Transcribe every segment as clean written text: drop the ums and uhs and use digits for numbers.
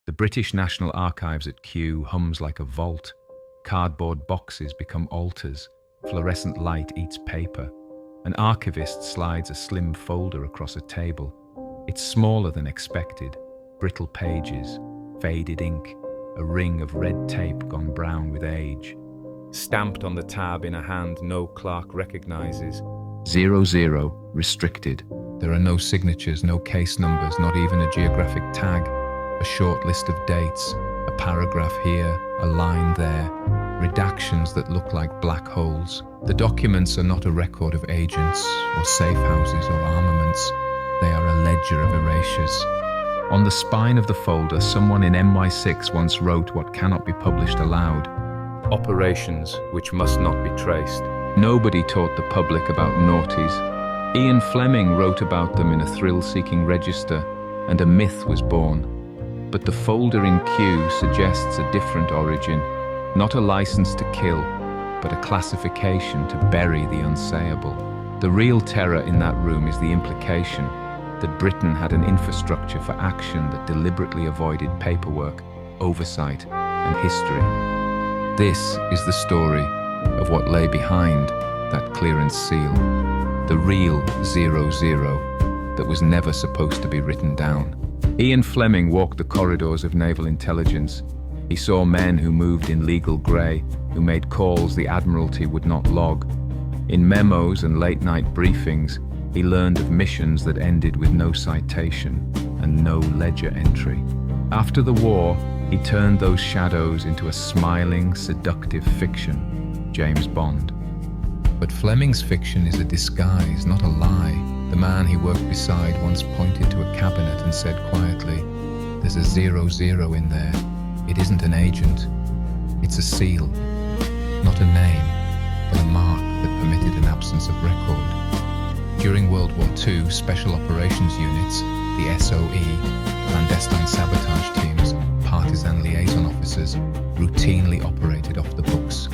The British National Archives at Kew hums like a vault. Cardboard boxes become altars. Fluorescent light eats paper. An archivist slides a slim folder across a table. It's smaller than expected. Brittle pages, faded ink, a ring of red tape gone brown with age. Stamped on the tab in a hand no clerk recognizes. 00, restricted. There are no signatures, no case numbers, not even a geographic tag. A short list of dates, a paragraph here, a line there, redactions that look like black holes. The documents are not a record of agents or safe houses or armaments. They are a ledger of erasures. On the spine of the folder, someone in MI6 once wrote what cannot be published aloud. Operations which must not be traced. Nobody taught the public about naughties. Ian Fleming wrote about them in a thrill-seeking register, and a myth was born. But the folder in Kew suggests a different origin, not a license to kill, but a classification to bury the unsayable. The real terror in that room is the implication that Britain had an infrastructure for action that deliberately avoided paperwork, oversight, and history. This is the story of what lay behind that clearance seal, the real 00 that was never supposed to be written down. Ian Fleming walked the corridors of naval intelligence. He saw men who moved in legal grey, who made calls the Admiralty would not log. In memos and late-night briefings, he learned of missions that ended with no citation and no ledger entry. After the war, he turned those shadows into a smiling, seductive fiction, James Bond. But Fleming's fiction is a disguise, not a lie. The man he worked beside once pointed to a cabinet and said quietly, "There's a 00 in there. It isn't an agent. It's a seal. Not a name, but a mark that permitted an absence of record." During World War II, Special Operations Units, the SOE, clandestine sabotage teams, partisan liaison officers, routinely operated off the books.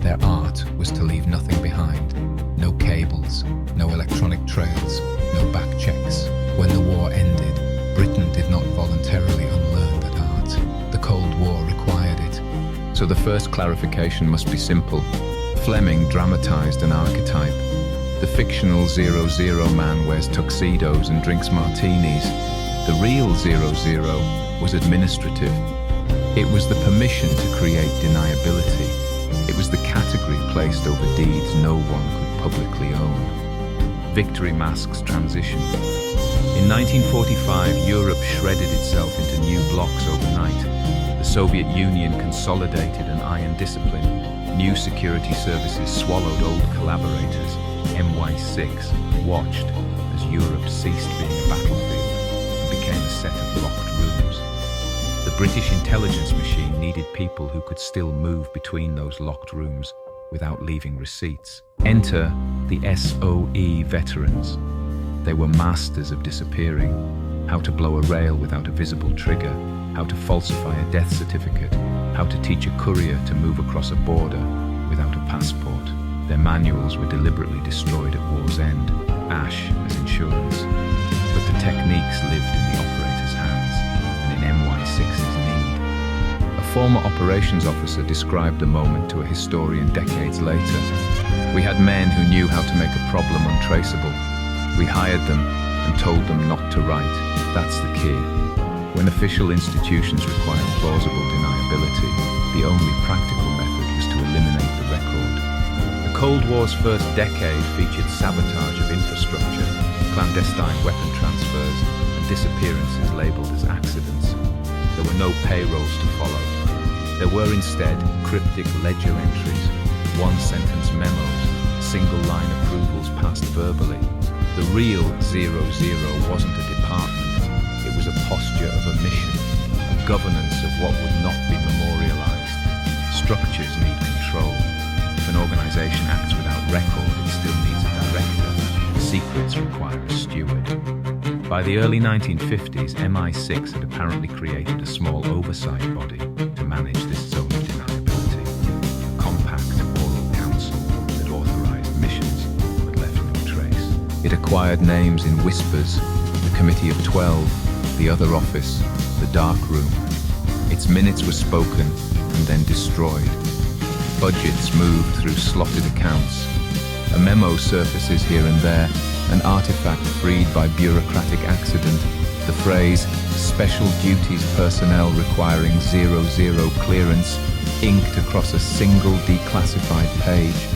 Their art was to leave nothing behind. No cables, no electronic trails, no back checks. When the war ended, Britain did not voluntarily unlearn that art. The Cold War required it. So the first clarification must be simple. Fleming dramatized an archetype. The fictional 00 man wears tuxedos and drinks martinis. The real 00 was administrative. It was the permission to create deniability. It was the category placed over deeds no one could publicly own. Victory masks transition. In 1945, Europe shredded itself into new blocks overnight. The Soviet Union consolidated an iron discipline. New security services swallowed old collaborators. MI6 watched as Europe ceased being a battlefield and became a set of locked rooms. The British intelligence machine needed people who could still move between those locked rooms without leaving receipts. Enter the SOE veterans. They were masters of disappearing, how to blow a rail without a visible trigger, how to falsify a death certificate, how to teach a courier to move across a border without a passport. Their manuals were deliberately destroyed at war's end, ash as insurance. But the techniques lived in the operator's hands and in MI6's need. A former operations officer described the moment to a historian decades later. "We had men who knew how to make a problem untraceable. We hired them and told them not to write. That's the key. When official institutions required plausible deniability, the only practical method was to eliminate the record." The Cold War's first decade featured sabotage of infrastructure, clandestine weapon transfers, and disappearances labeled as accidents. There were no payrolls to follow. There were instead cryptic ledger entries, one-sentence memos, single-line approvals passed verbally. The real 00 wasn't a department. It was a posture of omission, a governance of what would not be memorialized. Structures need control. If an organization acts without record, it still needs a director. Secrets require a steward. By the early 1950s, MI6 had apparently created a small oversight body to manage this zone of deniability. A compact oral council that authorized missions but left no trace. It acquired names in whispers: the Committee of 12, the Other Office, the Dark Room, Its minutes were spoken and then destroyed. Budgets moved through slotted accounts. A memo surfaces here and there, an artifact freed by bureaucratic accident. The phrase, "Special Duties Personnel Requiring 00 Clearance," inked across a single declassified page.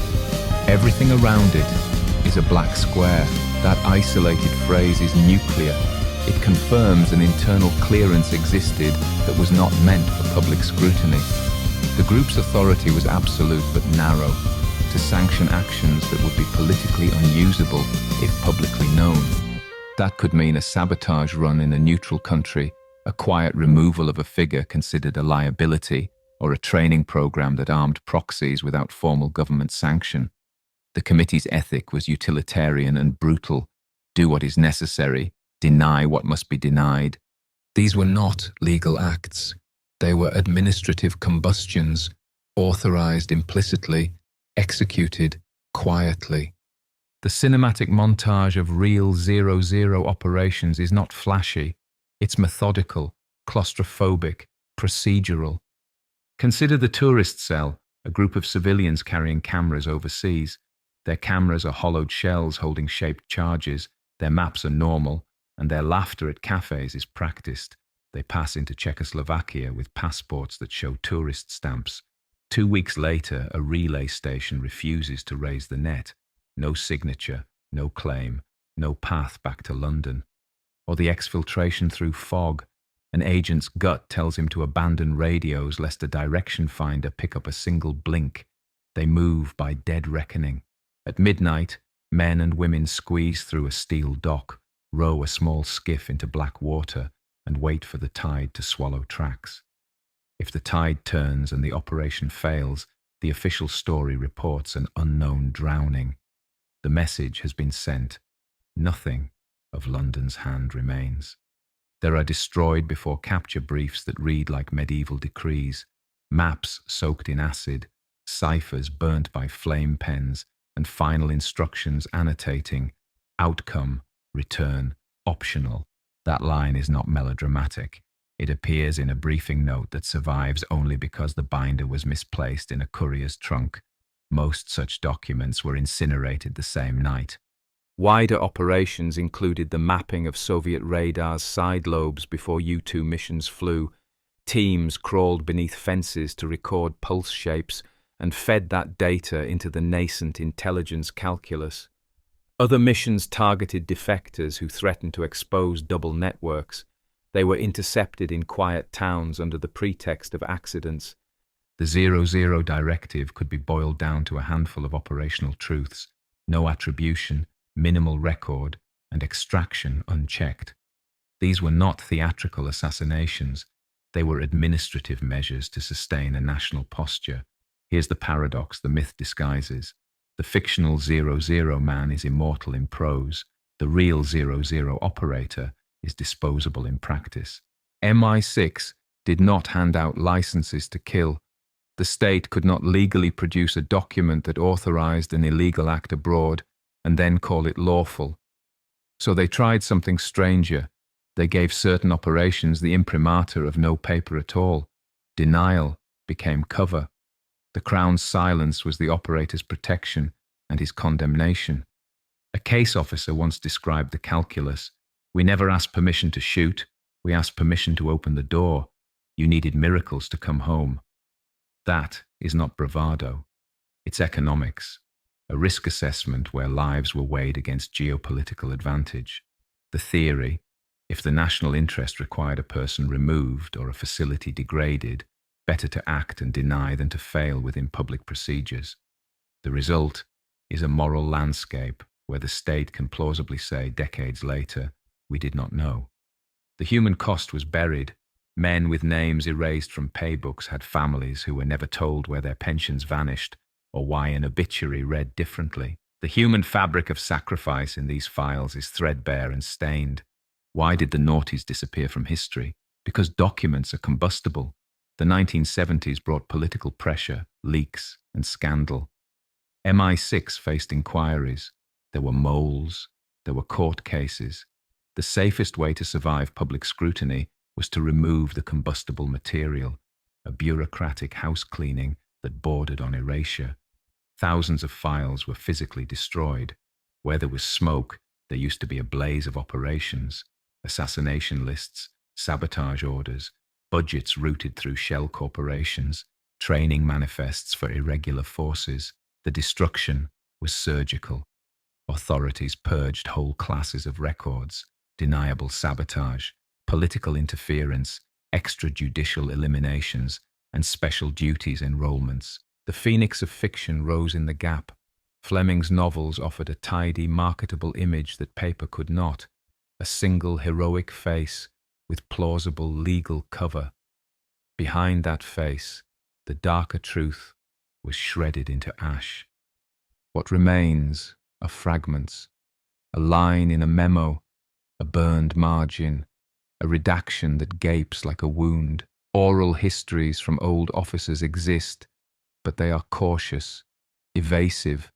Everything around it is a black square. That isolated phrase is nuclear. It confirms an internal clearance existed that was not meant for public scrutiny. The group's authority was absolute but narrow, to sanction actions that would be politically unusable if publicly known. That could mean a sabotage run in a neutral country, a quiet removal of a figure considered a liability, or a training program that armed proxies without formal government sanction. The committee's ethic was utilitarian and brutal. Do what is necessary, deny what must be denied. These were not legal acts. They were administrative combustions, authorized implicitly, executed quietly. The cinematic montage of real 00 operations is not flashy. It's methodical, claustrophobic, procedural. Consider the tourist cell, a group of civilians carrying cameras overseas. Their cameras are hollowed shells holding shaped charges, their maps are normal, and their laughter at cafes is practiced. They pass into Czechoslovakia with passports that show tourist stamps. 2 weeks later, a relay station refuses to raise the net. No signature, no claim, no path back to London. Or the exfiltration through fog. An agent's gut tells him to abandon radios lest a direction finder pick up a single blink. They move by dead reckoning. At midnight, men and women squeeze through a steel dock, row a small skiff into black water, and wait for the tide to swallow tracks. If the tide turns and the operation fails, the official story reports an unknown drowning. The message has been sent. Nothing of London's hand remains. There are destroyed before capture briefs that read like medieval decrees, maps soaked in acid, ciphers burnt by flame pens, and final instructions annotating, outcome, return, optional. That line is not melodramatic. It appears in a briefing note that survives only because the binder was misplaced in a courier's trunk. Most such documents were incinerated the same night. Wider operations included the mapping of Soviet radar's side lobes before U-2 missions flew. Teams crawled beneath fences to record pulse shapes and fed that data into the nascent intelligence calculus. Other missions targeted defectors who threatened to expose double networks. They were intercepted in quiet towns under the pretext of accidents. The 00 directive could be boiled down to a handful of operational truths: no attribution, minimal record, and extraction unchecked. These were not theatrical assassinations. They were administrative measures to sustain a national posture. Here's the paradox the myth disguises. The fictional 00 man is immortal in prose. The real 00 operator is disposable in practice. MI6 did not hand out licenses to kill. The state could not legally produce a document that authorized an illegal act abroad and then call it lawful. So they tried something stranger. They gave certain operations the imprimatur of no paper at all. Denial became cover. The Crown's silence was the operator's protection and his condemnation. A case officer once described the calculus: "We never asked permission to shoot, we asked permission to open the door. You needed miracles to come home." That is not bravado. It's economics, a risk assessment where lives were weighed against geopolitical advantage. The theory: if the national interest required a person removed or a facility degraded, better to act and deny than to fail within public procedures. The result is a moral landscape where the state can plausibly say decades later, "We did not know." The human cost was buried. Men with names erased from paybooks had families who were never told where their pensions vanished or why an obituary read differently. The human fabric of sacrifice in these files is threadbare and stained. Why did the noughties disappear from history? Because documents are combustible. The 1970s brought political pressure, leaks, and scandal. MI6 faced inquiries. There were moles. There were court cases. The safest way to survive public scrutiny was to remove the combustible material, a bureaucratic house cleaning that bordered on erasure. Thousands of files were physically destroyed. Where there was smoke, there used to be a blaze of operations, assassination lists, sabotage orders, budgets routed through shell corporations, training manifests for irregular forces. The destruction was surgical. Authorities purged whole classes of records, deniable sabotage, political interference, extrajudicial eliminations, and special duties enrollments. The phoenix of fiction rose in the gap. Fleming's novels offered a tidy, marketable image that paper could not, a single heroic face with plausible legal cover. Behind that face, the darker truth was shredded into ash. What remains are fragments, a line in a memo, a burned margin, a redaction that gapes like a wound. Oral histories from old officers exist, but they are cautious, evasive,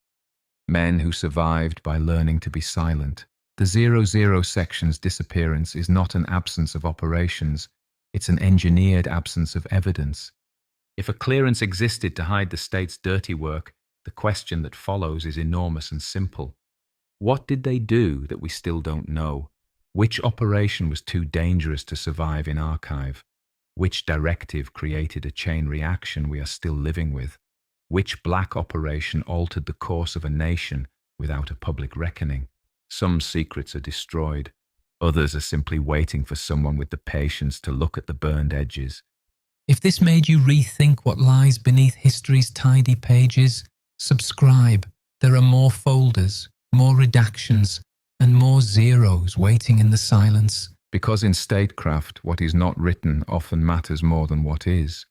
men who survived by learning to be silent. The 00 section's disappearance is not an absence of operations, it's an engineered absence of evidence. If a clearance existed to hide the state's dirty work, the question that follows is enormous and simple. What did they do that we still don't know? Which operation was too dangerous to survive in archive? Which directive created a chain reaction we are still living with? Which black operation altered the course of a nation without a public reckoning? Some secrets are destroyed. Others are simply waiting for someone with the patience to look at the burned edges. If this made you rethink what lies beneath history's tidy pages, subscribe. There are more folders, more redactions, and more zeros waiting in the silence. Because in statecraft, what is not written often matters more than what is.